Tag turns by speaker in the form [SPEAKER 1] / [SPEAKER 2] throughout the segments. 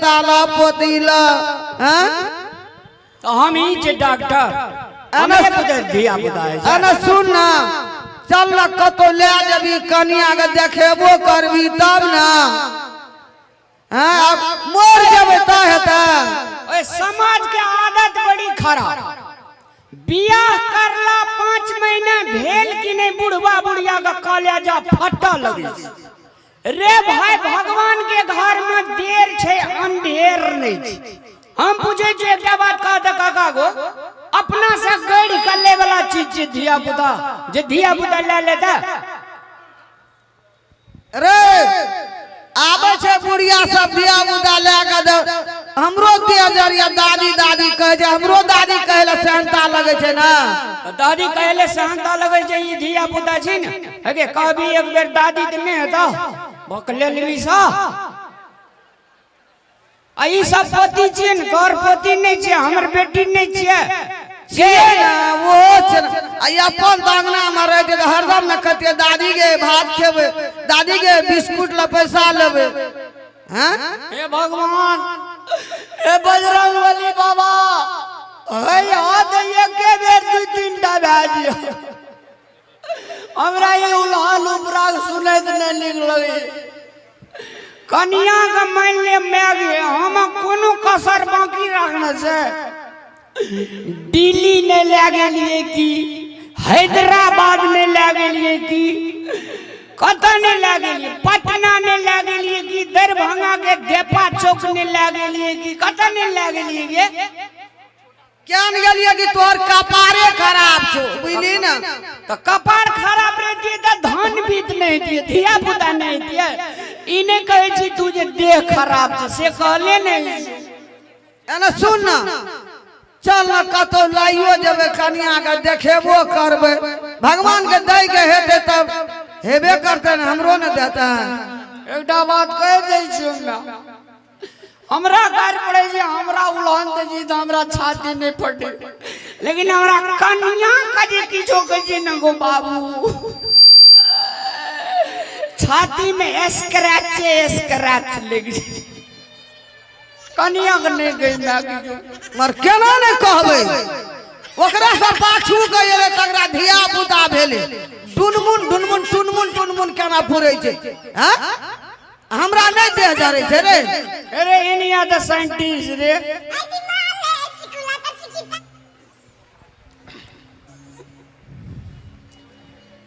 [SPEAKER 1] लता ला पोती ला
[SPEAKER 2] तो हम ही जे डॉक्टर हमें बुझे दिया बुझाए
[SPEAKER 1] अना सुन ना चल ना कतो ले जबी कनिया के देखेबो करबी तब ना अब मोर जब ता हेता
[SPEAKER 2] ओए समाज के आदत बड़ी खराब बियाह करला 5 महीने भेल कि नहीं बुढ़वा बुढ़िया का कलेजा फटा लगे रे भाई भगवान के घर में देर छे अंधेर नहीं छे हम पूछे छे एक बात कह दे काका गो अपना से गड़ कले वाला चीज धिया पुता जे धिया पुता ले लेता
[SPEAKER 1] रे आबे छे बुढ़िया सब दिया बुदा ले के हमरो 2000 दादी दादी कहे छे हमरो दादी कहले सहनता लगे छे ना
[SPEAKER 2] दादी कहले सहनता लगे छे ई धिया पुता छी ने अगे कभी एक बेर दादी त नहीं हता बकले लेली सा आई सब पोती छी न घर पोती नहीं छे हमर बेटी नहीं छे
[SPEAKER 1] छे ना वो आई अपन दांगना में रह जे हरदम न कहते दादी के भात खेबे दादी के बिस्कुट ला पैसा लेबे हैं
[SPEAKER 2] हे भगवान हे बजरंगबली बाबा हे हाथ एके बेर 2-3टा भाजी हमरा ये उल्हान उपराग सुनैत नहीं नीक लगे कन्या का मान ले मैं हम कोनो कसर बाकी रखना से दिल्ली ने ले गेलिए की हैदराबाद ने ले गेलिए की कतौ ने ले गेलिए पटना ने ले गेलिए की दरभंगा के देपा चौक ने ले गेलिए की कतौ ने ले गेलिए
[SPEAKER 1] क्या न गेलिए कि तोर कपारे खराब छो बुझली ना
[SPEAKER 2] तो कपार खराब रहती तो धन बीत नहीं दिए धिया पुता नहीं दिए इने कहे छी तू जे देह खराब छे से कहले नहीं
[SPEAKER 1] एना सुन ना चल ना कतो लाइयो जबे कन्या के देखेबो करबे भगवान के दई के हेते तब हेबे करते न हमरो न देता
[SPEAKER 2] एकटा बात कह दे छी हमरा गार पड़े जे हमरा उल्हान दे जी त हमरा छाती नहीं फटे लेकिन हमरा कन्या का जे किछो कह जे न गो बाबू छाती में स्क्रैच लग जी कन्या के नहीं गई ना किछो
[SPEAKER 1] मर केना ने कहबे ओकरा सब पाछू गएले तगरा धिया पुता भेले टुनमुन केना फुरै छे हैं हमरा नहीं दे जारे छे रे
[SPEAKER 2] अरे इनिया द साइंटिस्ट रे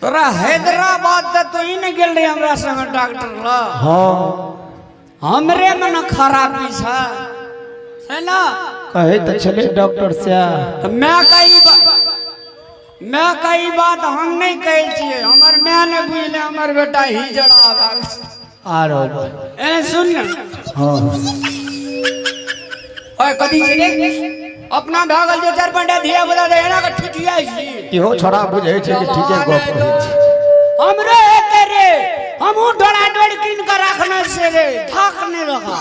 [SPEAKER 2] तोरा हैदराबाद तो ही नहीं गेल रे हमरा संग डॉक्टर ला
[SPEAKER 3] हां
[SPEAKER 2] हमरे मन खराबी है ना
[SPEAKER 3] कहे तो चले डॉक्टर से
[SPEAKER 2] तो मैं कई बात हम नहीं कहे छिए हमर मैं ने बुझले हमर बेटा ही जड़ा
[SPEAKER 3] आ रहो
[SPEAKER 2] ए सुन
[SPEAKER 3] हां
[SPEAKER 2] ओए कदी छे अपना भागल जे 4-5 धिया बोला दे एना के ठिठिया छी
[SPEAKER 3] इहो छोड़ा बुझे छे कि ठीके गप कहै छै
[SPEAKER 2] हमरे एते रे हमहु डोरा डोर किन के रखने से रे थाक नहीं रखा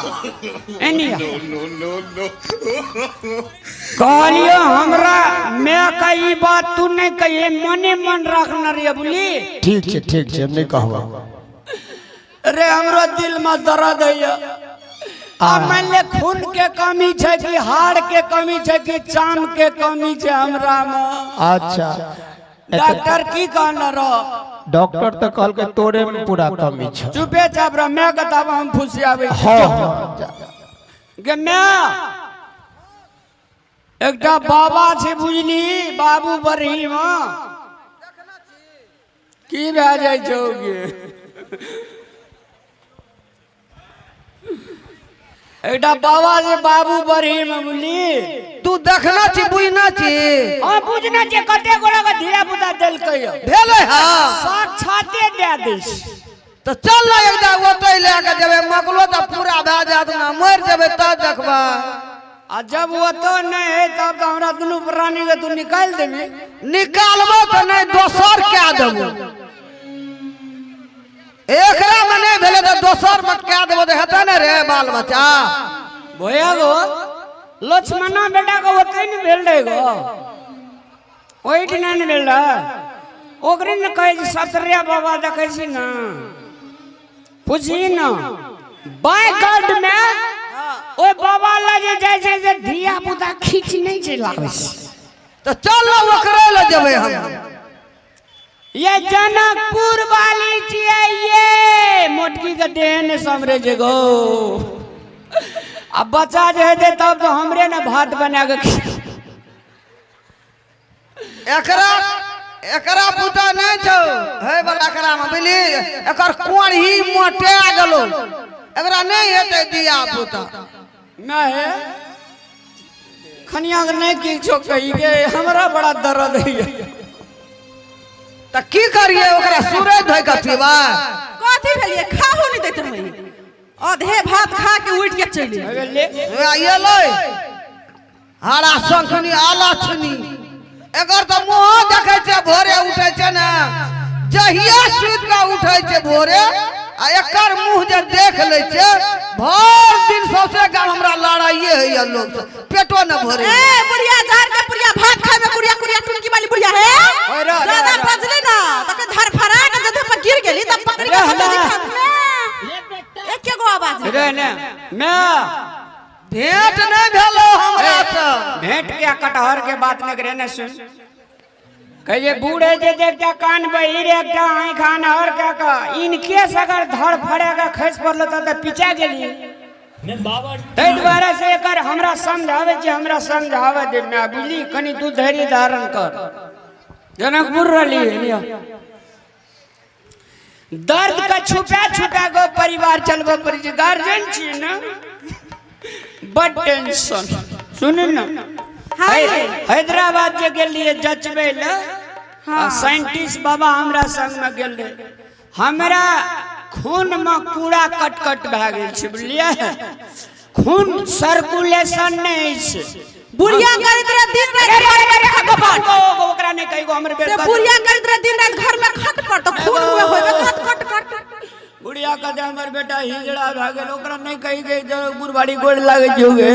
[SPEAKER 2] एनिया कहलियो हमरा मैं कई बात तू नहीं कहे मने मन रखना रे बुली
[SPEAKER 3] ठीक छे नहीं कहबा
[SPEAKER 2] अरे हमरो दिल में दर्द है आ मान ले खून के कमी छे कि हाड़ के कमी छे कि चाम के कमी छे हमरा में
[SPEAKER 3] अच्छा
[SPEAKER 2] डॉक्टर की कहना रो
[SPEAKER 3] डॉक्टर तो कहल के तोरे में पूरा कमी छ
[SPEAKER 2] चुपे चाप रह मैं बताब हम फुसियाबे
[SPEAKER 3] हां
[SPEAKER 2] गे मैं एकटा बाबा छे बुझली बाबू बरहीम की भए जाय छौगे एकटा बाबा छे बाबू बरहीम बुझली
[SPEAKER 1] तू देखना छी बुझना छी
[SPEAKER 2] हां बुझना छी कते गोरा के धिया पुता देलकै
[SPEAKER 1] भेले हां
[SPEAKER 2] साक्षाते दे दिस
[SPEAKER 1] तो चल ना एकदा ओतै ले के जेबे मकलो त पूरा भए जात ना मर जेबे त देखबा
[SPEAKER 2] आ जब वो तो नहीं है तब तो हमरा दुनू प्राणी के तू निकाल देबी
[SPEAKER 1] निकालबो तो नहीं दोसर क्या देबो एकरा में नहीं भेले तो दोसर में क्या देबो तो हेता न रे बाल बच्चा
[SPEAKER 2] भैया गो लक्ष्मणा बेटा को ओते नहीं भेल रे गो ओई दिन नहीं भेल ओकरे ने कहे सतरिया बाबा देखे छी ना पूछी ना बाय गॉड में ओ धिया पुता खींच नहीं चलावे
[SPEAKER 1] तो चल ना ओकरे ले जबे हम।
[SPEAKER 2] ये जनकपुर वाली चाहिए मोटकी के देन समरे जगो अब बच्चा जो है तब तो हमरे ना भात बना के
[SPEAKER 1] एकरा पुता नहीं छो है वाला एकरा में बिली एकर कोण ही मोटे गेलो एकरा नहीं हेते दिया पुता
[SPEAKER 2] ना है खनिया के नहीं किछो कही गे हमरा बड़ा दर्द है
[SPEAKER 1] त की करिए ओकरा सूरज धोइ के पीबा
[SPEAKER 4] कथी भेलिए खाहो नहीं दैत रही आधे भात खा के उठ के चली
[SPEAKER 1] ये लै हरा शंखनी आला छनी एकर त मुंह देखे छे भोरे उठे छे ना जहिया सुत के उठे छे भोरे आ एकर मुंह जे देख ले छे भर दिन सौसे गाम हमरा लड़ाइए है ये लोग से पेटो न भरे
[SPEAKER 4] ए बुढ़िया जार के बुढ़िया भात खाए में कुड़िया कुड़िया टुनकी वाली बुढ़िया है ज्यादा बजले ना तके धर फरा के जदे पर गिर गेली तब पकड़ के हाथ दिखा में एक के गो आवाज
[SPEAKER 2] रे ने मैं
[SPEAKER 1] भेंट नहीं भेलो हमरा से
[SPEAKER 2] भेंट क्या कटहर के बात में करे ने सुन कहिए बूढ़े जे देखता कान बहिर एकटा आँख खान और क्या का इनके से अगर धड़ फड़ेगा खस पड़लो तो पीछा गेली तै द्वारा से एकर हमरा समझावे जे हमरा समझावे दे मैं बुझली कनी तू धैर्य धारण कर जनकपुर रली दर्द का छुपा छुपा गो परिवार चलबो पर गार्जियन छी ना बड़ टेंशन सुन ना हैदराबाद जे गेलिए जचबे ल साइंटिस्ट बाबा हमरा संग में गेल हमरा खून में कूड़ा कट कट भ गेल छै बुझलिए खून सर्कुलेशन नहीं छै
[SPEAKER 4] बुढ़िया करत रह दिन रात घर में खटपट
[SPEAKER 2] ओकरा नहीं कहिगो हमर बेटा
[SPEAKER 4] से बुढ़िया करत रह दिन रात घर में खटपट तो खून हुए होबे कट कट कट
[SPEAKER 2] बुढ़िया कदे हमर बेटा हिजड़ा भ गेल ओकरा नहीं कहि गई जनकपुर बाड़ी गोड़ लागे जोगे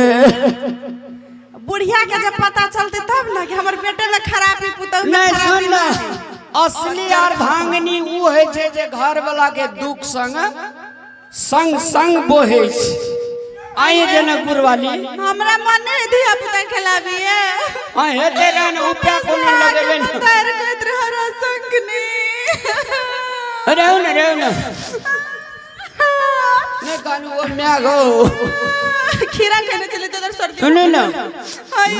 [SPEAKER 4] बुढ़िया के जब पता चलते तब ना कि हमर बेटे में खराबी पुतौ में
[SPEAKER 2] नहीं
[SPEAKER 4] खराबी
[SPEAKER 2] सुन ना असली अर्धांगिनी उ है जे जे घर वाला के दुख संग संग संग बोहे छै आइए जनकपुर वाली
[SPEAKER 4] हमरा मन नहीं दिया पुता खिलाबी है
[SPEAKER 2] हां हेते रहन उपया कोनो लगेबे न
[SPEAKER 4] तार कहत रहरा संगनी
[SPEAKER 2] रहू ना नहीं कानू वो मैं गो
[SPEAKER 4] खीरा खाने चले तो सर्दी
[SPEAKER 2] सुने ना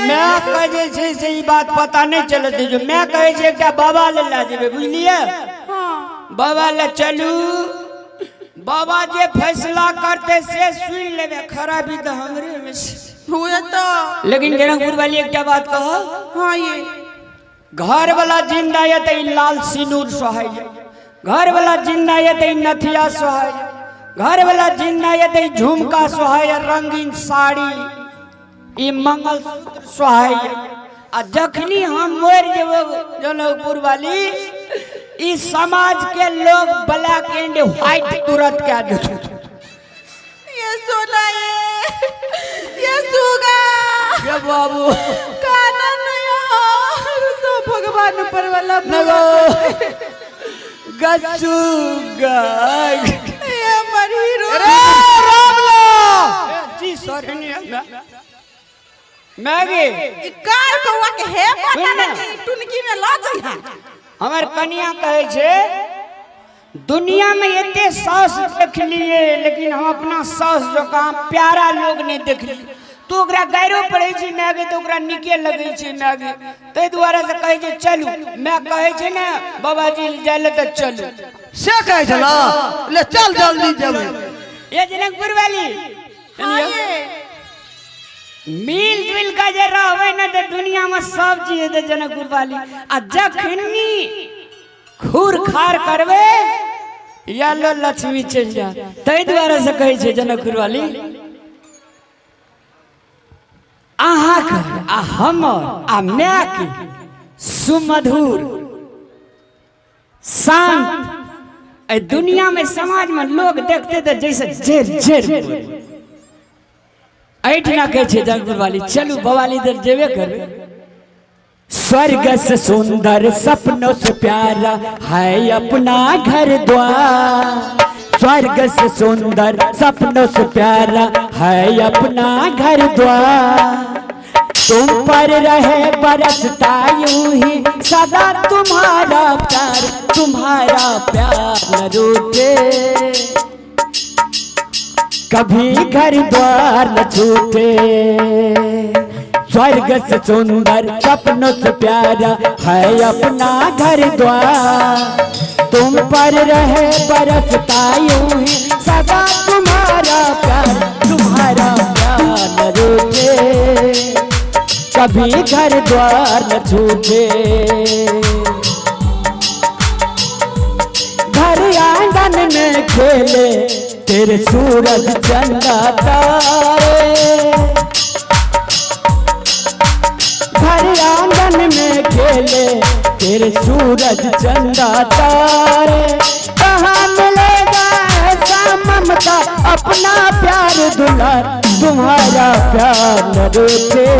[SPEAKER 2] मैं कहे छे से ई बात पता नहीं चलते जो मैं कहे छे क्या बाबा ले ला जेबे बुझलिए
[SPEAKER 4] हां
[SPEAKER 2] बाबा ले चलू बाबा जे फैसला करते से सुन लेबे खराबी तो हमरे में
[SPEAKER 4] हुए तो
[SPEAKER 2] लेकिन जनकपुर वाली एक बात कहो
[SPEAKER 4] हां ये
[SPEAKER 2] घर वाला जिंदा है तो लाल सिनूर सोहाय घर वाला जिंदा है तो नथिया सोहाय घर वाला जिंदा है तो झुमका सोहाय रंगीन साड़ी ई मंगलसूत्र सोहाय आ जखनी हम मोर जेबो जनकपुर वाली ई समाज के लोग ब्लैक एंड व्हाइट तुरंत कह देते
[SPEAKER 4] ये सोना ये सुगा
[SPEAKER 2] ये बाबू
[SPEAKER 4] काना नहीं हो तो भगवान ऊपर वाला
[SPEAKER 2] नगो गच्चू गाय
[SPEAKER 4] ये मरी रो
[SPEAKER 1] अरे राम लो
[SPEAKER 2] जी सॉरी नहीं मैगी
[SPEAKER 4] कार कौवा के है पता नहीं टुनकी में ला जइहा
[SPEAKER 2] हमार कन्या कहे छे दुनिया में एते सास देख लिए लेकिन हम अपना सास जो काम प्यारा लोग नहीं देख लिए तो ओकरा गैरो पड़े छी मैगी तो ओकरा निके लगे छी मैगी तै द्वारा से कहे छे चलू मैं कहे छे ना बाबा जी जाले त चलू
[SPEAKER 1] से कहे छला ले चल जल्दी जेबे
[SPEAKER 2] ये जनकपुर वाली
[SPEAKER 4] हां ये
[SPEAKER 2] मिल जुल का जे रहवे न त दुनिया में सब चीज दे जनकपुर वाली आ जखनी खूर खार करवे या लो लक्ष्मी चल जा तै द्वारा से कहे छे जनकपुर वाली आहा कर आ हमर आ मैं के सुमधुर शांत ए दुनिया में समाज में लोग देखते थे जैसे जेर जेर ऐठ ना कहे छे जनकपुर वाली चलू बवाली दर जेबे करबे स्वर्ग से सुंदर सपनों से प्यारा है अपना घर द्वार स्वर्ग से सुंदर सपनों से प्यारा है अपना घर द्वार। तुम पर रहे बरसता यूं ही सदा तुम्हारा प्यार न रूठे, कभी घर द्वार न छूटे। स्वर्ग से सुंदर सपनों से प्यारा है अपना घर द्वार। तुम पर रहे बरसता यूं ही सदा तुम्हारा प्यार न रूठे, कभी घर द्वार न छूटे। घर आंगन में खेले तेरे सूरज चंदा तारे, घर आंगन में खेले तेरे सूरज चंदा तारे। कहाँ मिलेगा ऐसा ममता अपना प्यार दुलार, तुम्हारा प्यार न रूठे,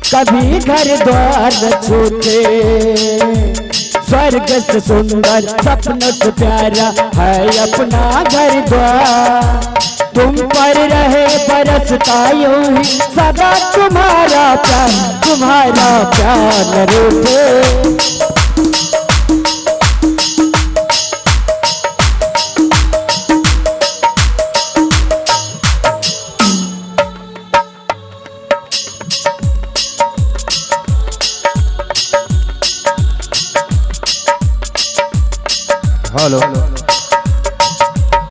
[SPEAKER 2] कभी घर द्वार न छूटे। स्वर्ग से सुंदर सपनों से प्यारा है अपना घर द्वार। तुम पर रहे बरसता यूं ही सदा तुम्हारा प्यार न रूठे।
[SPEAKER 3] हेलो